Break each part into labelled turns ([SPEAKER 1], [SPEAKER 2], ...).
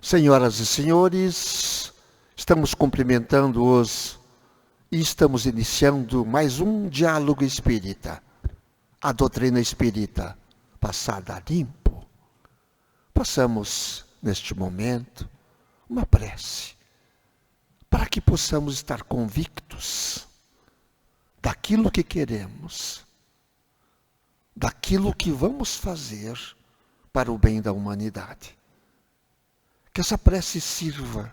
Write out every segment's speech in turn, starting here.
[SPEAKER 1] Senhoras e senhores, estamos cumprimentando-os e estamos iniciando mais um diálogo espírita. A doutrina espírita passada a limpo. Façamos, neste momento, uma prece para que possamos estar convictos daquilo que queremos, daquilo que vamos fazer para o bem da humanidade. Que essa prece sirva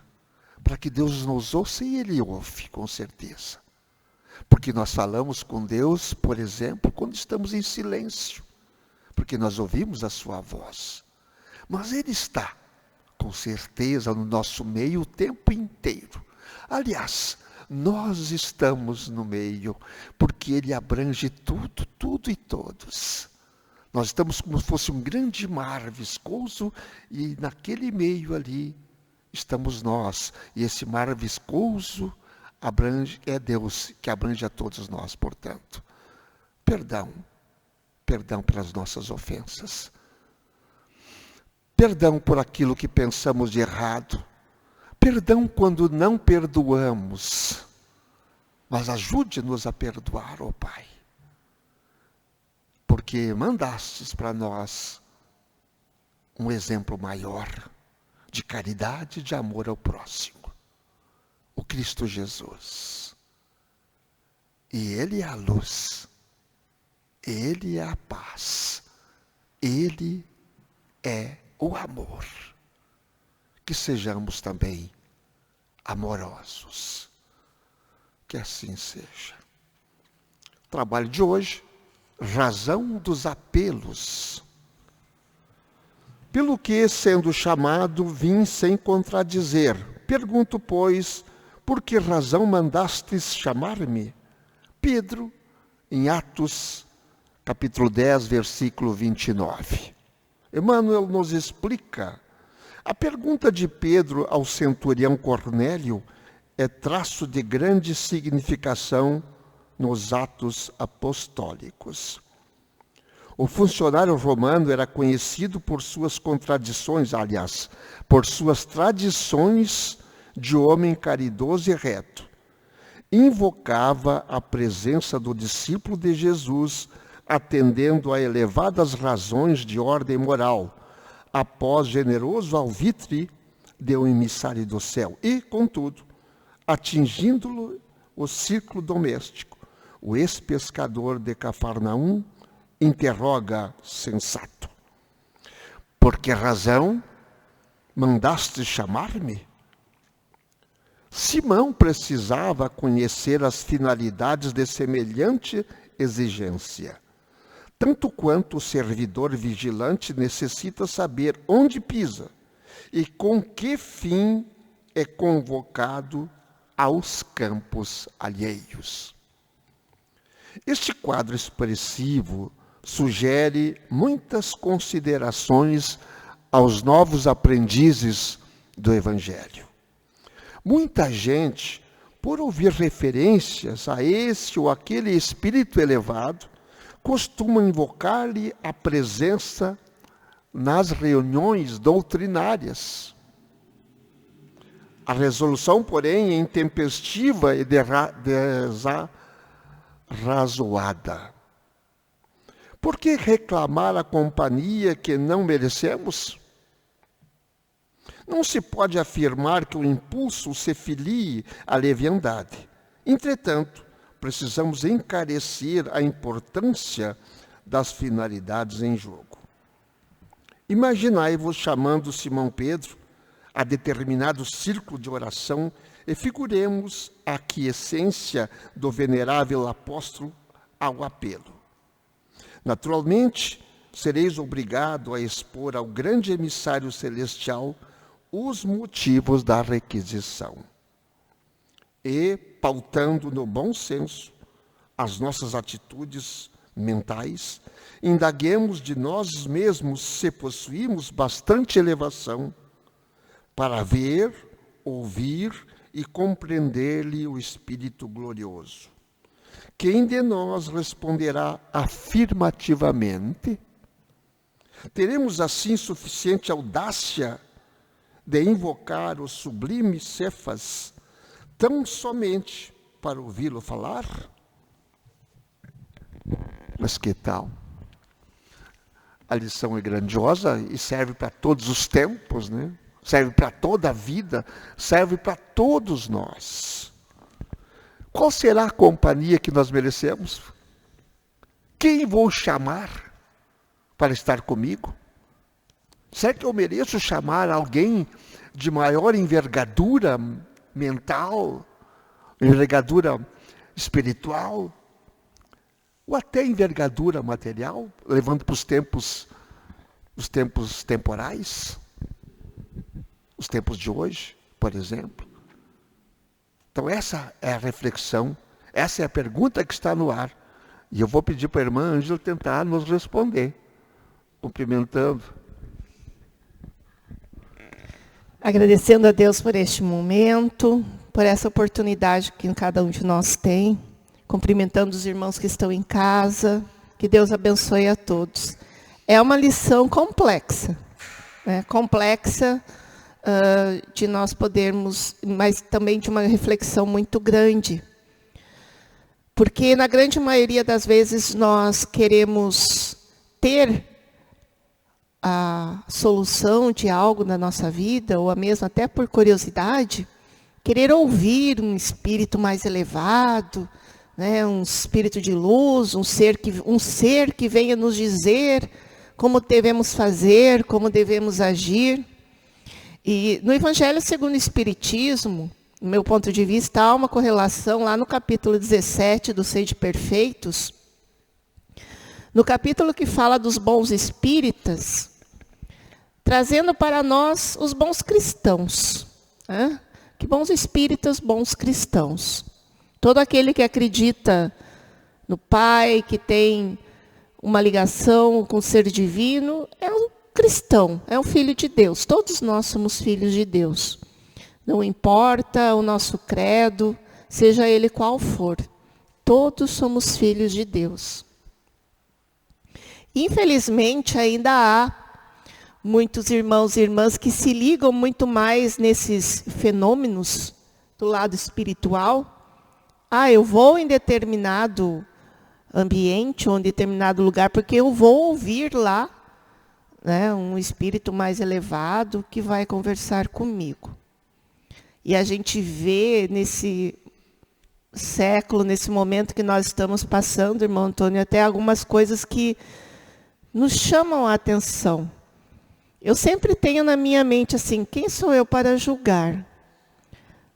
[SPEAKER 1] para que Deus nos ouça, e Ele ouve, com certeza. Porque nós falamos com Deus, por exemplo, quando estamos em silêncio, porque nós ouvimos a sua voz. Mas Ele está, com certeza, no nosso meio o tempo inteiro. Aliás, nós estamos no meio, porque Ele abrange tudo, tudo e todos. Nós estamos como se fosse um grande mar viscoso e naquele meio ali estamos nós. E esse mar viscoso é Deus que abrange a todos nós, portanto. Perdão pelas nossas ofensas. Perdão por aquilo que pensamos de errado. Perdão quando não perdoamos. Mas ajude-nos a perdoar, ó Pai. Porque mandastes para nós um exemplo maior de caridade e de amor ao próximo. O Cristo Jesus. E Ele é a luz. Ele é a paz. Ele é o amor. Que sejamos também amorosos. Que assim seja. O trabalho de hoje. Razão dos apelos. Pelo que, sendo chamado, vim sem contradizer. Pergunto, pois, por que razão mandastes chamar-me? Pedro, em Atos, capítulo 10, versículo 29. Emmanuel nos explica. A pergunta de Pedro ao centurião Cornélio é traço de grande significação nos Atos Apostólicos. O funcionário romano era conhecido por suas contradições, aliás, por suas tradições de homem caridoso e reto. Invocava a presença do discípulo de Jesus, atendendo a elevadas razões de ordem moral, após generoso alvitre de um emissário do céu, e, contudo, atingindo-lhe o círculo doméstico. O ex-pescador de Cafarnaum interroga sensato. Por que razão mandaste chamar-me? Simão precisava conhecer as finalidades de semelhante exigência, tanto quanto o servidor vigilante necessita saber onde pisa e com que fim é convocado aos campos alheios. Este quadro expressivo sugere muitas considerações aos novos aprendizes do Evangelho. Muita gente, por ouvir referências a esse ou aquele espírito elevado, costuma invocar-lhe a presença nas reuniões doutrinárias. A resolução, porém, é intempestiva e desarrazoada. Por que reclamar a companhia que não merecemos? Não se pode afirmar que o impulso se filie à leviandade. Entretanto, precisamos encarecer a importância das finalidades em jogo. Imaginai-vos chamando Simão Pedro a determinado círculo de oração e figuremos a aquiescência do venerável apóstolo ao apelo. Naturalmente, sereis obrigado a expor ao grande emissário celestial os motivos da requisição. E, pautando no bom senso as nossas atitudes mentais, indaguemos de nós mesmos se possuímos bastante elevação para ver, ouvir e compreender-lhe o Espírito glorioso. Quem de nós responderá afirmativamente? Teremos assim suficiente audácia de invocar o sublime Cefas, tão somente para ouvi-lo falar? Mas que tal? A lição é grandiosa e serve para todos os tempos, né? Serve para toda a vida, serve para todos nós. Qual será a companhia que nós merecemos? Quem vou chamar para estar comigo? Será que eu mereço chamar alguém de maior envergadura mental, envergadura espiritual, ou até envergadura material, levando para os tempos temporais, os tempos de hoje, por exemplo? Então essa é a reflexão, essa é a pergunta que está no ar. E eu vou pedir para a irmã Ângela tentar nos responder, cumprimentando.
[SPEAKER 2] Agradecendo a Deus por este momento, por essa oportunidade que cada um de nós tem, cumprimentando os irmãos que estão em casa, que Deus abençoe a todos. É uma lição complexa, né? Complexa de nós podermos, mas também de uma reflexão muito grande. Porque na grande maioria das vezes nós queremos ter a solução de algo na nossa vida, ou mesmo até por curiosidade, querer ouvir um espírito mais elevado, né, um espírito de luz, um ser que venha nos dizer como devemos fazer, como devemos agir. E no Evangelho segundo o Espiritismo, do meu ponto de vista, há uma correlação lá no capítulo 17 do Sede Perfeitos, no capítulo que fala dos bons espíritas, trazendo para nós os bons cristãos. Né? Que bons espíritas, bons cristãos. Todo aquele que acredita no Pai, que tem uma ligação com o ser divino, é um cristão, é um filho de Deus. Todos nós somos filhos de Deus. Não importa o nosso credo, seja ele qual for. Todos somos filhos de Deus. Infelizmente, ainda há muitos irmãos e irmãs que se ligam muito mais nesses fenômenos do lado espiritual. Eu vou em determinado ambiente ou em determinado lugar porque eu vou ouvir lá, né, um espírito mais elevado que vai conversar comigo. E a gente vê nesse século, nesse momento que nós estamos passando, irmão Antônio, até algumas coisas que nos chamam a atenção. Eu sempre tenho na minha mente assim, quem sou eu para julgar?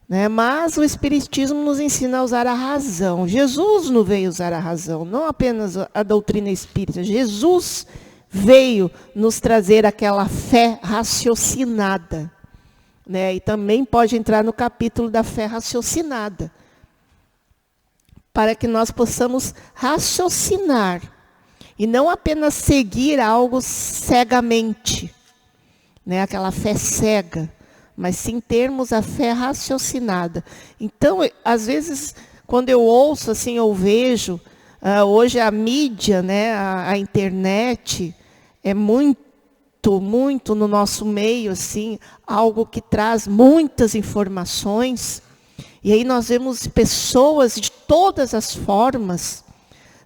[SPEAKER 2] Né? Mas o Espiritismo nos ensina a usar a razão. Jesus não veio usar a razão, não apenas a doutrina espírita. Jesus veio nos trazer aquela fé raciocinada. Né? E também pode entrar no capítulo da fé raciocinada. Para que nós possamos raciocinar. E não apenas seguir algo cegamente. Né, aquela fé cega, mas sim termos a fé raciocinada. Então, às vezes, quando eu ouço, assim, eu vejo, hoje a mídia, né, a internet, é muito no nosso meio, assim, algo que traz muitas informações. E aí nós vemos pessoas de todas as formas,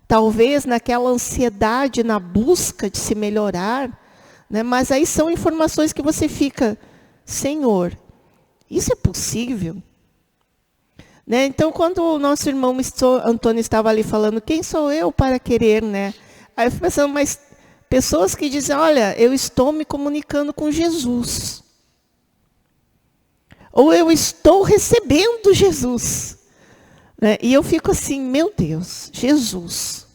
[SPEAKER 2] talvez naquela ansiedade, na busca de se melhorar, né? Mas aí são informações que você fica, Senhor, isso é possível? Né? Então, quando o nosso irmão Antônio estava ali falando, quem sou eu para querer? Né? Aí eu fui pensando, mas pessoas que dizem, olha, eu estou me comunicando com Jesus. Ou eu estou recebendo Jesus. Né? E eu fico assim, meu Deus, Jesus,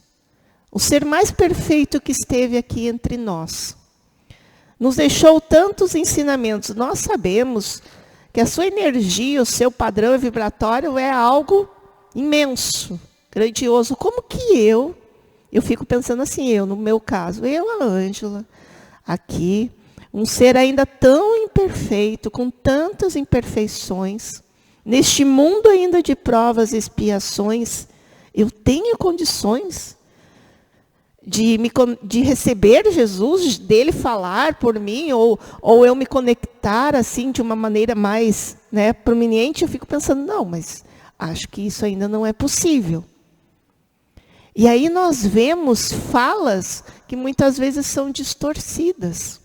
[SPEAKER 2] o ser mais perfeito que esteve aqui entre nós, nos deixou tantos ensinamentos. Nós sabemos que a sua energia, o seu padrão vibratório é algo imenso, grandioso. Como que eu fico pensando assim, no meu caso, a Ângela, aqui, um ser ainda tão imperfeito, com tantas imperfeições, neste mundo ainda de provas e expiações, eu tenho condições de receber Jesus, dele falar por mim, ou eu me conectar assim de uma maneira mais, né, prominente, eu fico pensando, não, mas acho que isso ainda não é possível. E aí nós vemos falas que muitas vezes são distorcidas,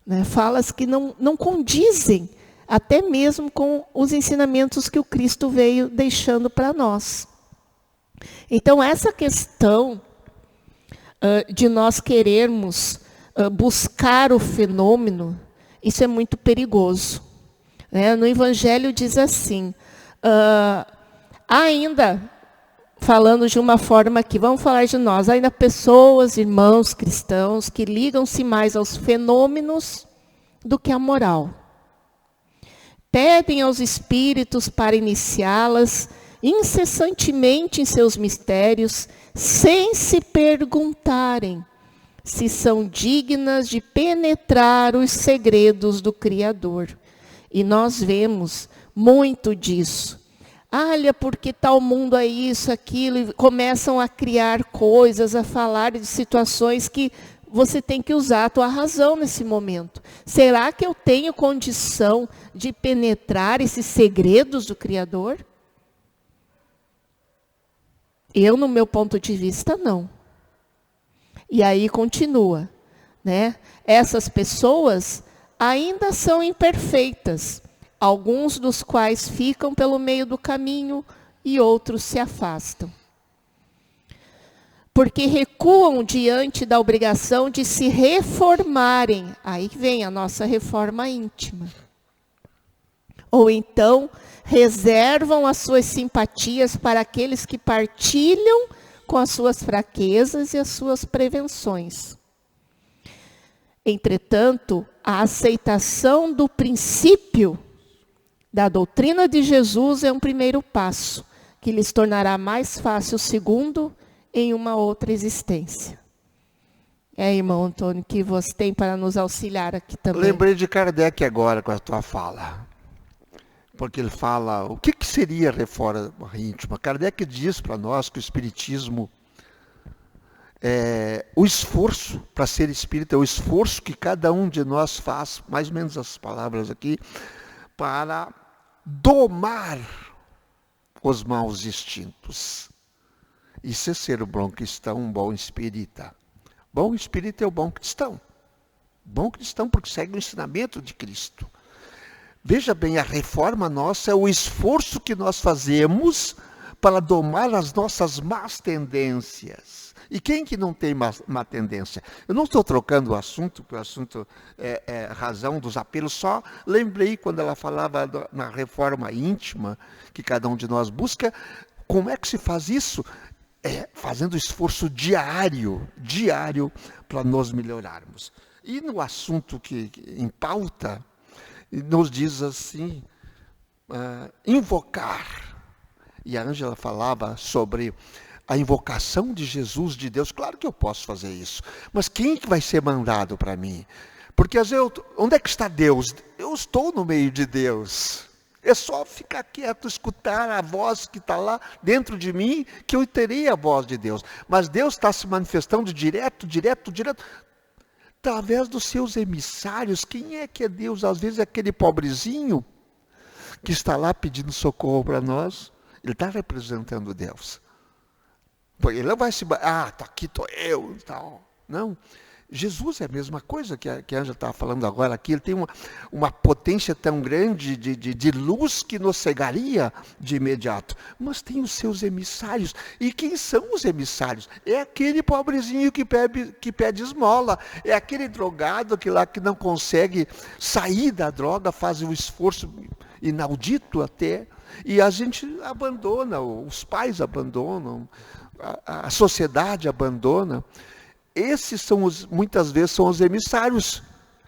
[SPEAKER 2] né, falas que não condizem até mesmo com os ensinamentos que o Cristo veio deixando para nós. Então essa questão de nós querermos buscar o fenômeno, isso é muito perigoso. Né? No Evangelho diz assim, ainda, falando de uma forma que, vamos falar de nós, ainda pessoas, irmãos cristãos, que ligam-se mais aos fenômenos do que à moral. Pedem aos espíritos para iniciá-las incessantemente em seus mistérios, sem se perguntarem se são dignas de penetrar os segredos do Criador. E nós vemos muito disso. Olha, porque tal mundo é isso, aquilo, e começam a criar coisas, a falar de situações que você tem que usar a tua razão nesse momento. Será que eu tenho condição de penetrar esses segredos do Criador? Eu, no meu ponto de vista, não. E aí continua, né? Essas pessoas ainda são imperfeitas, alguns dos quais ficam pelo meio do caminho e outros se afastam. Porque recuam diante da obrigação de se reformarem. Aí vem a nossa reforma íntima. Ou então reservam as suas simpatias para aqueles que partilham com as suas fraquezas e as suas prevenções. Entretanto, a aceitação do princípio da doutrina de Jesus é um primeiro passo, que lhes tornará mais fácil o segundo em uma outra existência. Irmão Antônio, que você tem para nos auxiliar aqui também?
[SPEAKER 1] Lembrei de Kardec agora com a tua fala. Porque ele fala, o que seria reforma íntima? Kardec diz para nós que o Espiritismo, o esforço para ser espírita, é o esforço que cada um de nós faz, mais ou menos as palavras aqui, para domar os maus instintos. Isso é ser um bom cristão, um bom espírita. Bom espírita é o bom cristão. Bom cristão porque segue o ensinamento de Cristo. Veja bem, a reforma nossa é o esforço que nós fazemos para domar as nossas más tendências. E quem que não tem má tendência? Eu não estou trocando o assunto, porque o assunto é razão dos apelos, só lembrei quando ela falava na reforma íntima, que cada um de nós busca, como é que se faz isso? Fazendo esforço diário para nos melhorarmos. E no assunto que em pauta, nos diz assim, invocar. E a Ângela falava sobre a invocação de Jesus, de Deus. Claro que eu posso fazer isso. Mas quem que vai ser mandado para mim? Porque às vezes, onde é que está Deus? Eu estou no meio de Deus. É só ficar quieto, escutar a voz que está lá dentro de mim, que eu terei a voz de Deus. Mas Deus está se manifestando direto, através dos seus emissários. Quem é que é Deus? Às vezes é aquele pobrezinho que está lá pedindo socorro para nós. Ele está representando Deus. Ele não vai se... aqui estou eu. Tal. Não. Jesus é a mesma coisa que a Ângela estava falando agora aqui. Ele tem uma potência tão grande de luz que nos cegaria de imediato. Mas tem os seus emissários. E quem são os emissários? É aquele pobrezinho que pede esmola. É aquele drogado que não consegue sair da droga, faz um esforço inaudito até. E a gente abandona, os pais abandonam, a sociedade abandona. Esses muitas vezes são os emissários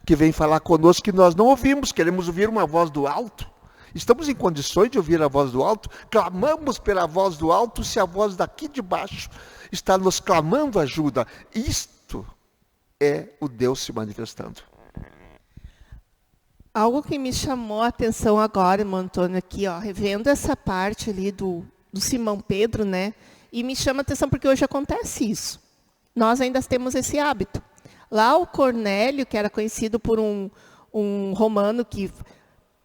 [SPEAKER 1] que vêm falar conosco que nós não ouvimos, queremos ouvir uma voz do alto. Estamos em condições de ouvir a voz do alto? Clamamos pela voz do alto se a voz daqui de baixo está nos clamando ajuda. Isto é o Deus se manifestando.
[SPEAKER 2] Algo que me chamou a atenção agora, irmão Antônio, aqui, revendo essa parte ali do Simão Pedro, né? E me chama a atenção porque hoje acontece isso. Nós ainda temos esse hábito. Lá o Cornélio, que era conhecido por um romano que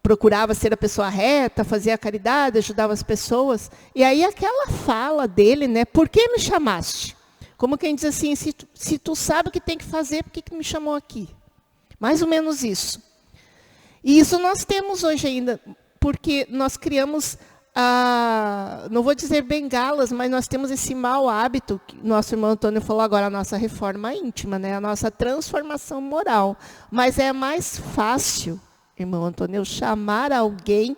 [SPEAKER 2] procurava ser a pessoa reta, fazia caridade, ajudava as pessoas. E aí aquela fala dele, né? Por que me chamaste? Como quem diz assim, se tu sabe o que tem que fazer, por que me chamou aqui? Mais ou menos isso. E isso nós temos hoje ainda, porque nós criamos, não vou dizer bengalas, mas nós temos esse mau hábito, que nosso irmão Antônio falou agora, a nossa reforma íntima, né? A nossa transformação moral. Mas é mais fácil, irmão Antônio, eu chamar alguém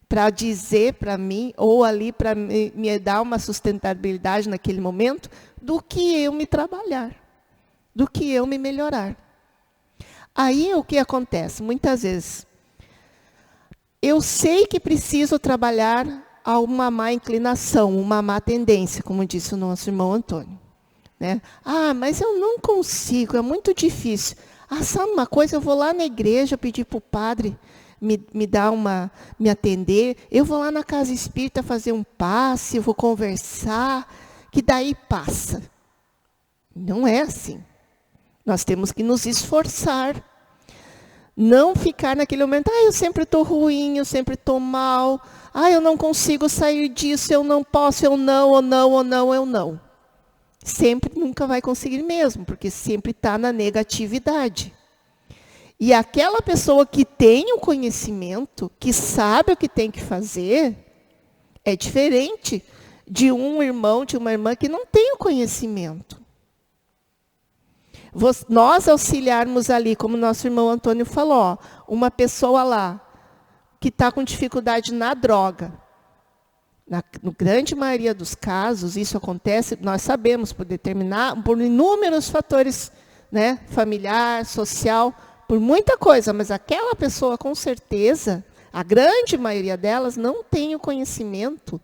[SPEAKER 2] para dizer para mim, ou ali para me dar uma sustentabilidade naquele momento, do que eu me trabalhar, do que eu me melhorar. Aí o que acontece? Muitas vezes, eu sei que preciso trabalhar a uma má inclinação, uma má tendência, como disse o nosso irmão Antônio. Né? Mas eu não consigo, é muito difícil. Sabe uma coisa, eu vou lá na igreja pedir para o padre me atender, eu vou lá na casa espírita fazer um passe, eu vou conversar, que daí passa. Não é assim. Nós temos que nos esforçar. Não ficar naquele momento, eu sempre estou ruim, eu sempre estou mal, eu não consigo sair disso, eu não posso, eu não. Sempre nunca vai conseguir mesmo, porque sempre está na negatividade. E aquela pessoa que tem o conhecimento, que sabe o que tem que fazer, é diferente de um irmão, de uma irmã que não tem o conhecimento. Nós auxiliarmos ali, como nosso irmão Antônio falou, uma pessoa lá que está com dificuldade na droga. Na grande maioria dos casos, isso acontece, nós sabemos, por inúmeros fatores, né, familiar, social, por muita coisa, mas aquela pessoa, com certeza, a grande maioria delas não tem o conhecimento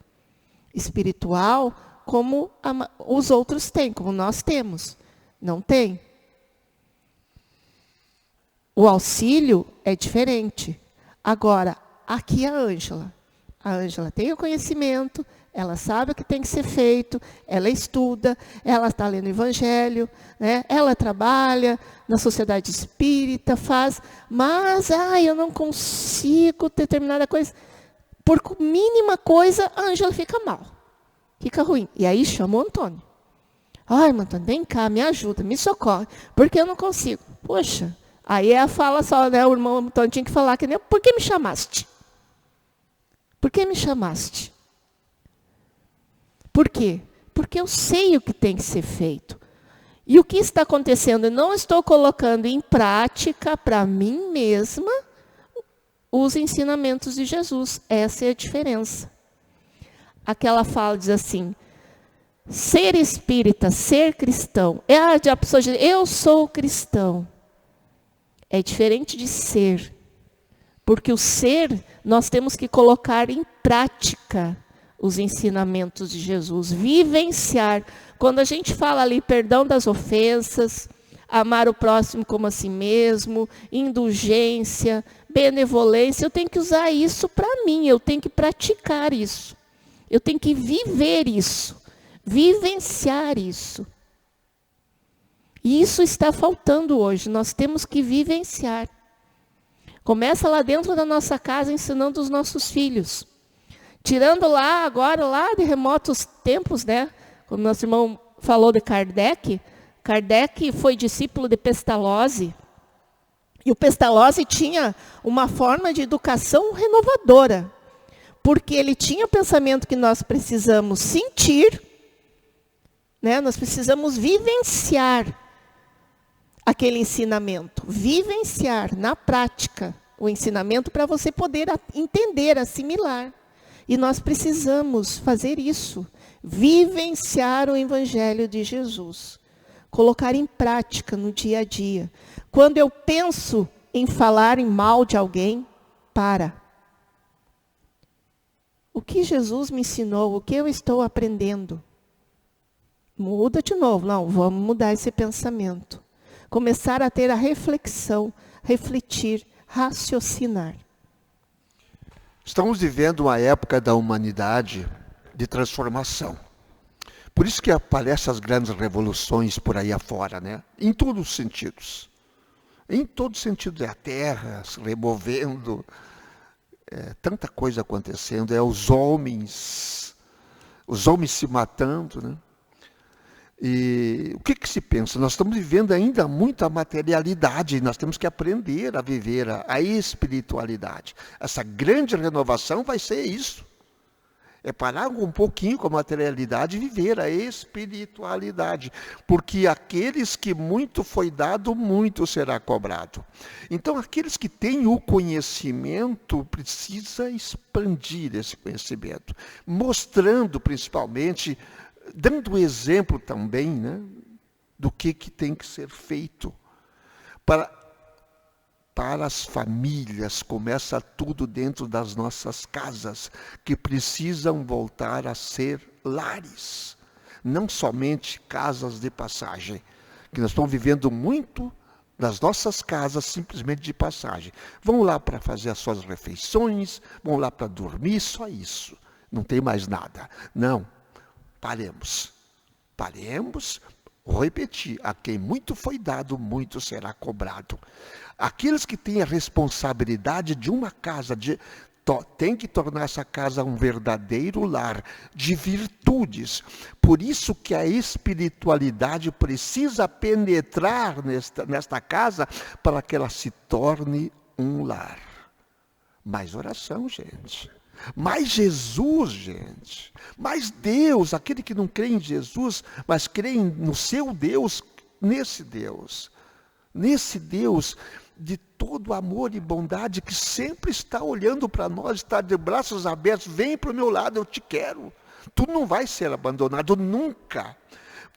[SPEAKER 2] espiritual como os outros têm, como nós temos. Não tem. O auxílio é diferente. Agora, aqui a Ângela. A Ângela tem o conhecimento, ela sabe o que tem que ser feito, ela estuda, ela está lendo o Evangelho, né? Ela trabalha na sociedade espírita, mas eu não consigo determinada coisa. Por mínima coisa, a Ângela fica mal, fica ruim. E aí chama o Antônio. Irmão Antônio, vem cá, me ajuda, me socorre, porque eu não consigo. Poxa, aí ela fala só, né? O irmão Antônio tinha que falar que nem, por que me chamaste? Por que me chamaste? Por quê? Porque eu sei o que tem que ser feito. E o que está acontecendo? Eu não estou colocando em prática para mim mesma os ensinamentos de Jesus. Essa é a diferença. Aquela fala diz assim, ser espírita, ser cristão. A pessoa diz, eu sou cristão. É diferente de ser. Porque o ser, nós temos que colocar em prática os ensinamentos de Jesus, vivenciar. Quando a gente fala ali, perdão das ofensas, amar o próximo como a si mesmo, indulgência, benevolência, eu tenho que usar isso para mim, eu tenho que praticar isso. Eu tenho que viver isso, vivenciar isso. E isso está faltando hoje, nós temos que vivenciar. Começa lá dentro da nossa casa, ensinando os nossos filhos. Tirando lá, agora, lá de remotos tempos, né? Como nosso irmão falou de Kardec. Kardec foi discípulo de Pestalozzi. E o Pestalozzi tinha uma forma de educação renovadora. Porque ele tinha o pensamento que nós precisamos sentir, né? Nós precisamos vivenciar aquele ensinamento. Vivenciar na prática o ensinamento para você poder entender, assimilar. E nós precisamos fazer isso, vivenciar o Evangelho de Jesus, colocar em prática no dia a dia. Quando eu penso em falar em mal de alguém, para. O que Jesus me ensinou, o que eu estou aprendendo? Muda de novo, não, vamos mudar esse pensamento. Começar a ter a reflexão, refletir, raciocinar.
[SPEAKER 1] Estamos vivendo uma época da humanidade de transformação. Por isso que aparecem as grandes revoluções por aí afora, né? Em todos os sentidos. Em todos os sentidos, é a terra se removendo, tanta coisa acontecendo, os homens se matando, né? E o que se pensa? Nós estamos vivendo ainda muita materialidade, nós temos que aprender a viver a espiritualidade. Essa grande renovação vai ser isso. É parar um pouquinho com a materialidade e viver a espiritualidade. Porque aqueles que muito foi dado, muito será cobrado. Então, aqueles que têm o conhecimento, precisa expandir esse conhecimento. Mostrando, principalmente, dando exemplo também, né, do que tem que ser feito. Para as famílias, começa tudo dentro das nossas casas, que precisam voltar a ser lares, não somente casas de passagem, que nós estamos vivendo muito das nossas casas simplesmente de passagem. Vão lá para fazer as suas refeições, vão lá para dormir, só isso, não tem mais nada. Não, paremos, vou repetir, a quem muito foi dado, muito será cobrado. Aqueles que têm a responsabilidade de uma casa, tem que tornar essa casa um verdadeiro lar de virtudes. Por isso que a espiritualidade precisa penetrar nesta casa para que ela se torne um lar. Mais oração, gente. Mais Jesus, gente. Mais Deus, aquele que não crê em Jesus, mas crê no seu Deus, nesse Deus de todo amor e bondade, que sempre está olhando para nós, está de braços abertos, vem para o meu lado, eu te quero. Tu não vai ser abandonado nunca.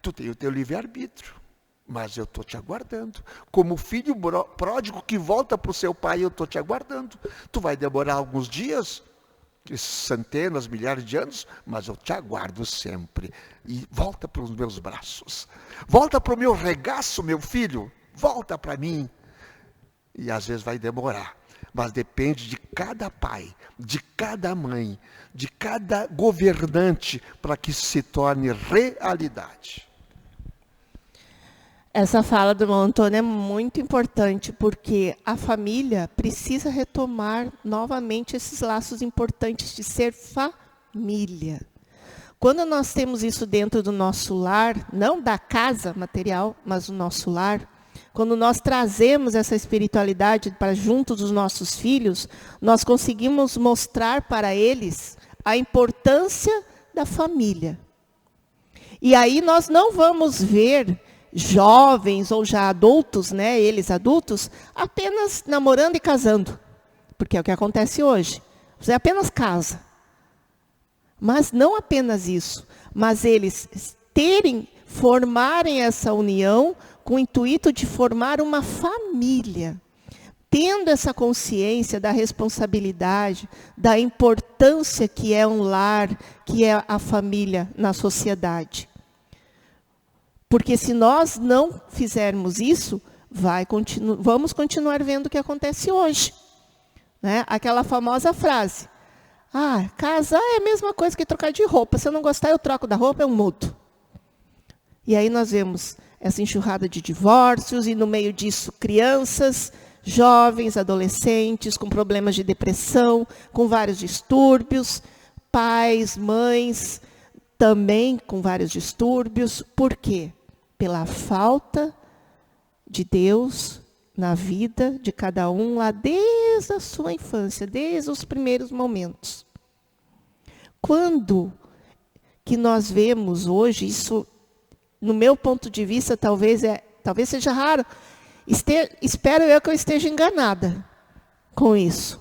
[SPEAKER 1] Tu tem o teu livre-arbítrio, mas eu estou te aguardando. Como filho pródigo que volta para o seu pai, eu estou te aguardando. Tu vai demorar alguns dias, centenas, milhares de anos, mas eu te aguardo sempre. E volta para os meus braços. Volta para o meu regaço, meu filho. Volta para mim. E às vezes vai demorar. Mas depende de cada pai, de cada mãe, de cada governante, para que se torne realidade.
[SPEAKER 2] Essa fala do irmão Antônio é muito importante, porque a família precisa retomar novamente esses laços importantes de ser família. Quando nós temos isso dentro do nosso lar, não da casa material, mas do nosso lar, quando nós trazemos essa espiritualidade para junto dos nossos filhos, nós conseguimos mostrar para eles a importância da família. E aí nós não vamos ver jovens ou já adultos, né, eles adultos, apenas namorando e casando. Porque é o que acontece hoje. Você apenas casa. Mas não apenas isso, mas eles formarem essa união com o intuito de formar uma família, tendo essa consciência da responsabilidade, da importância que é um lar, que é a família na sociedade. Porque se nós não fizermos isso, vamos continuar vendo o que acontece hoje. Né? Aquela famosa frase, casar é a mesma coisa que trocar de roupa, se eu não gostar eu troco da roupa, eu mudo. E aí nós vemos essa enxurrada de divórcios, e no meio disso crianças, jovens, adolescentes, com problemas de depressão, com vários distúrbios, pais, mães, também com vários distúrbios. Por quê? Pela falta de Deus na vida de cada um, lá desde a sua infância, desde os primeiros momentos. Quando que nós vemos hoje, isso, no meu ponto de vista, talvez seja raro, espero eu que eu esteja enganada com isso.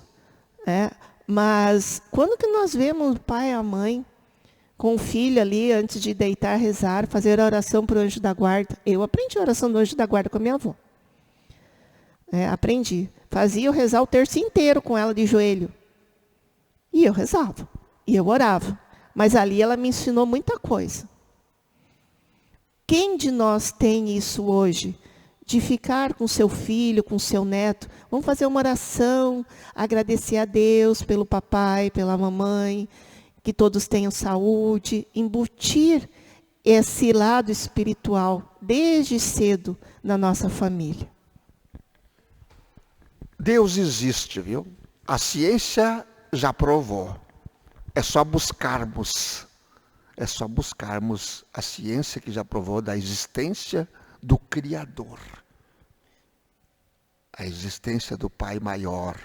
[SPEAKER 2] Mas quando que nós vemos o pai e a mãe com o filho ali, antes de deitar, rezar, fazer a oração para o anjo da guarda? Eu aprendi a oração do anjo da guarda com a minha avó. Aprendi. Fazia eu rezar o terço inteiro com ela de joelho. E eu rezava. E eu orava. Mas ali ela me ensinou muita coisa. Quem de nós tem isso hoje? De ficar com seu filho, com seu neto. Vamos fazer uma oração, agradecer a Deus pelo papai, pela mamãe, que todos tenham saúde, embutir esse lado espiritual desde cedo na nossa família.
[SPEAKER 1] Deus existe, viu? A ciência já provou. É só buscarmos a ciência que já provou da existência do Criador. A existência do Pai maior.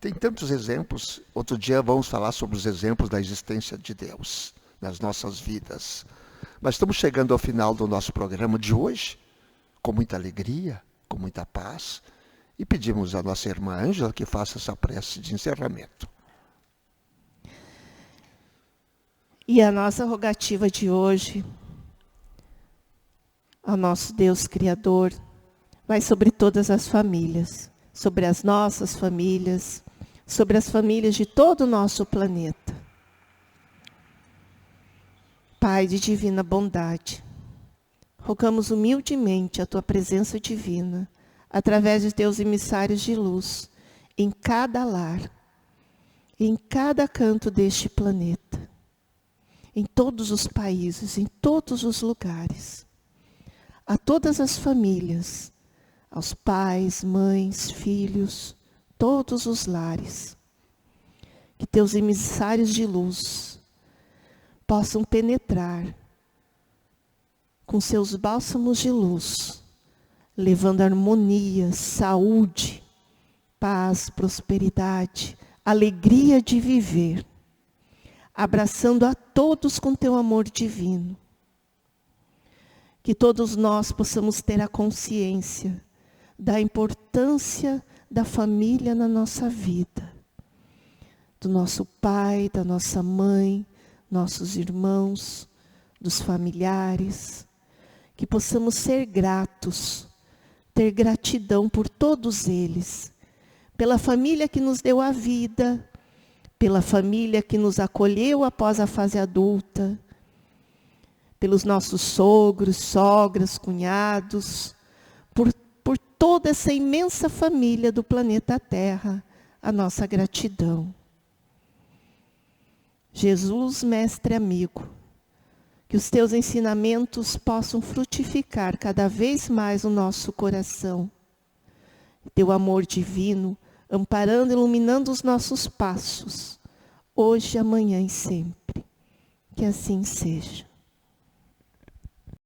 [SPEAKER 1] Tem tantos exemplos. Outro dia vamos falar sobre os exemplos da existência de Deus nas nossas vidas. Mas estamos chegando ao final do nosso programa de hoje, com muita alegria, com muita paz, e pedimos à nossa irmã Ângela que faça essa prece de encerramento.
[SPEAKER 2] E a nossa rogativa de hoje, ao nosso Deus Criador, vai sobre todas as famílias, sobre as nossas famílias, sobre as famílias de todo o nosso planeta. Pai de divina bondade, rogamos humildemente a tua presença divina, através de teus emissários de luz, em cada lar, em cada canto deste planeta, em todos os países, em todos os lugares, a todas as famílias, aos pais, mães, filhos, todos os lares. Que teus emissários de luz possam penetrar com seus bálsamos de luz, levando harmonia, saúde, paz, prosperidade, alegria de viver, abraçando a todos com teu amor divino. Que todos nós possamos ter a consciência da importância da família na nossa vida, do nosso pai, da nossa mãe, nossos irmãos, dos familiares, que possamos ser gratos, ter gratidão por todos eles, pela família que nos deu a vida, pela família que nos acolheu após a fase adulta, pelos nossos sogros, sogras, cunhados, por toda essa imensa família do planeta Terra, a nossa gratidão. Jesus, mestre amigo, que os teus ensinamentos possam frutificar cada vez mais o nosso coração. Teu amor divino, amparando e iluminando os nossos passos, hoje, amanhã e sempre. Que assim seja.